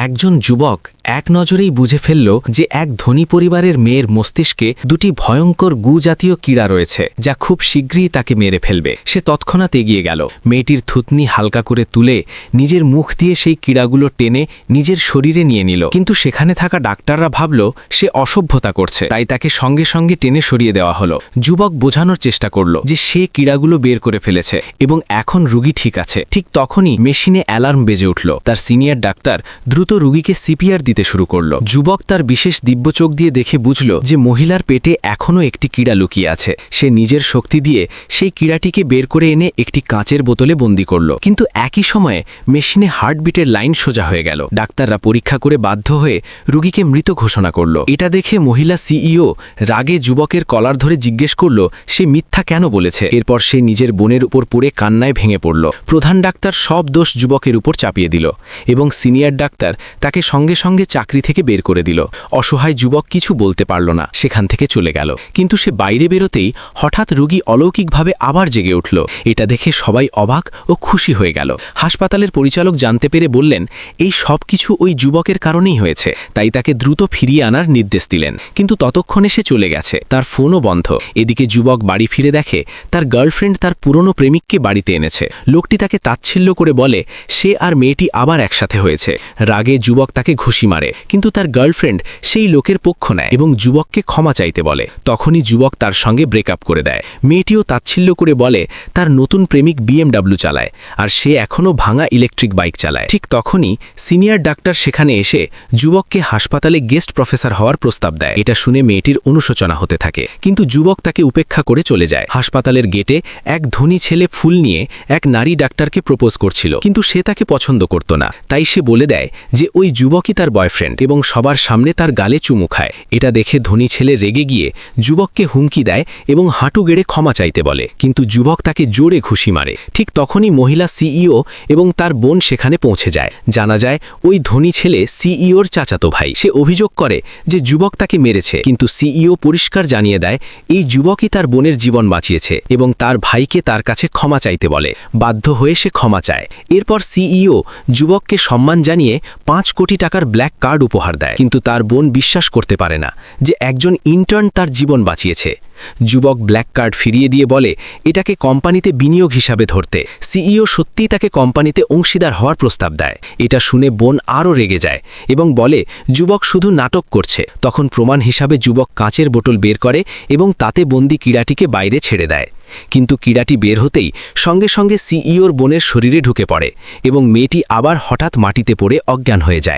একজন যুবক এক নজরেই বুঝে ফেলল যে এক ধনী পরিবারের মেয়ের মস্তিষ্কে দুটি ভয়ঙ্কর গু জাতীয় কীড়া রয়েছে যা খুব শীঘ্রই তাকে মেরে ফেলবে। সে তৎক্ষণাৎ এগিয়ে গেল, মেয়েটির থুতনি হালকা করে তুলে নিজের মুখ দিয়ে সেই কীড়াগুলো টেনে নিজের শরীরে নিয়ে নিল। কিন্তু সেখানে থাকা ডাক্তাররা ভাবল সে অসভ্যতা করছে, তাই তাকে সঙ্গে সঙ্গে টেনে সরিয়ে দেওয়া হলো। যুবক বোঝানোর চেষ্টা করল যে সে কীড়াগুলো বের করে ফেলেছে এবং এখন রুগী ঠিক আছে। ঠিক তখনই মেশিনে অ্যালার্ম বেজে উঠল। তার সিনিয়র ডাক্তার দ্রুত রুগীকে সিপিআর দিতে শুরু করল। যুবক তার বিশেষ দিব্য চোখ দিয়ে দেখে বুঝল যে মহিলার পেটে এখনও একটি কীড়া লুকিয়ে আছে। সে নিজের শক্তি দিয়ে সেই কীড়াটিকে বের করে এনে একটি কাঁচের বোতলে বন্দি করল। কিন্তু একই সময়ে মেশিনে হার্টবিটের লাইন সোজা হয়ে গেল। ডাক্তাররা পরীক্ষা করে বাধ্য হয়ে রুগীকে মৃত ঘোষণা করল। এটা দেখে মহিলা সিইও রাগে যুবকের কলার ধরে জিজ্ঞেস করল সে মিথ্যা কেন বলেছে। এরপর সে নিজের বোনের উপর পড়ে কান্নায় ভেঙে পড়ল। প্রধান ডাক্তার সব দোষ যুবকের উপর চাপিয়ে দিল এবং সিনিয়র ডাক্তার তাকে সঙ্গে সঙ্গে চাকরি থেকে বের করে দিল। অসহায় যুবক কিছু বলতে পারল না, সেখান থেকে চলে গেল। কিন্তু সে বাইরে বেরোতেই হঠাৎ রোগী অলৌকিকভাবে আবার জেগে উঠল। এটা দেখে সবাই অবাক ও খুশি হয়ে গেল। হাসপাতালের পরিচালক জানতে পেরে বললেন এই সব কিছু ওই যুবকের কারণেই হয়েছে, তাই তাকে দ্রুত ফিরিয়ে আনার নির্দেশ দিলেন। কিন্তু ততক্ষণে সে চলে গেছে, তার ফোনও বন্ধ। এদিকে যুবক বাড়ি ফিরে দেখে তার গার্লফ্রেন্ড তার পুরনো প্রেমিককে বাড়িতে এনেছে। লোকটি তাকে তাচ্ছিল্য করে বলে সে আর মেয়েটি আবার একসাথে হয়েছে। রাগে যুবক তাকে ঘুষি মারে, কিন্তু তার গার্লফ্রেন্ড সেই লোকের পক্ষ নেয় এবং যুবককে ক্ষমা চাইতে বলে। তখনই যুবক তার সঙ্গে ব্রেকআপ করে দেয়। মেয়েটিও তাচ্ছিল্য করে বলে তার নতুন প্রেমিক BMW চালায় আর সে এখনও ভাঙা ইলেকট্রিক বাইক চালায়। ঠিক তখনই সিনিয়র ডাক্তার সেখানে এসে যুবককে হাসপাতালে গেস্ট প্রফেসর হওয়ার প্রস্তাব দেয়। এটা শুনে মেয়েটির অনুশোচনা হতে থাকে, কিন্তু যুবক তাকে উপেক্ষা করে চলে যায়। হাসপাতালের গেটে এক ধনী ছেলে ফুল নিয়ে এক নারী ডাক্তারকে প্রপোজ করছিল, কিন্তু সে তাকে পছন্দ করত না। তাই সে বলে দেয় যে ওই যুবকই তার বয়ফ্রেন্ড এবং সবার সামনে তার গালে চুমু খায়। এটা দেখে ধনী ছেলে রেগে গিয়ে যুবককে হুমকি দেয় এবং হাঁটু গেড়ে ক্ষমা চাইতে বলে, কিন্তু যুবক তাকে জোরে ঘুষি মারে। ঠিক তখনই মহিলা সিইও এবং তার বোন সেখানে পৌঁছে যায়। জানা যায় ওই ধনী ছেলে সিইওর চাচাতো ভাই। সে অভিযোগ করে যে যুবক তাকে মেরেছে, কিন্তু সিইও পরিষ্কার জানিয়ে দেয় এই যুবকই তার বোনের জীবন বাঁচিয়েছে এবং তার ভাইকে তার কাছে ক্ষমা চাইতে বলে। বাধ্য হয়ে সে ক্ষমা চায়। এরপর সিইও যুবককে সম্মান জানিয়ে 5 কোটি টাকার ব্ল্যাক কার্ড উপহার দেয়, কিন্তু তার বোন বিশ্বাস করতে পারে না যে একজন ইন্টার্ন তার জীবন বাঁচিয়েছে। যুবক ব্ল্যাক কার্ড ফিরিয়ে দিয়ে বলে এটাকে কোম্পানিতে বিনিয়োগ হিসাবে ধরতে। সিইও সত্যিই তাকে কোম্পানিতে অংশীদার হওয়ার প্রস্তাব দেয়। এটা শুনে বোন আরও রেগে যায় এবং বলে যুবক শুধু নাটক করছে। তখন প্রমাণ হিসাবে যুবক কাঁচের বোতল বের করে এবং তাতে বন্দি কীড়াটিকে বাইরে ছেড়ে দেয়। কিন্তু কীড়াটি বের হতেই সঙ্গে সঙ্গে সিইওর বোনের শরীরে ঢুকে পড়ে এবং মেয়েটি আবার হঠাৎ মাটিতে পড়ে অজ্ঞান হয়ে যায়।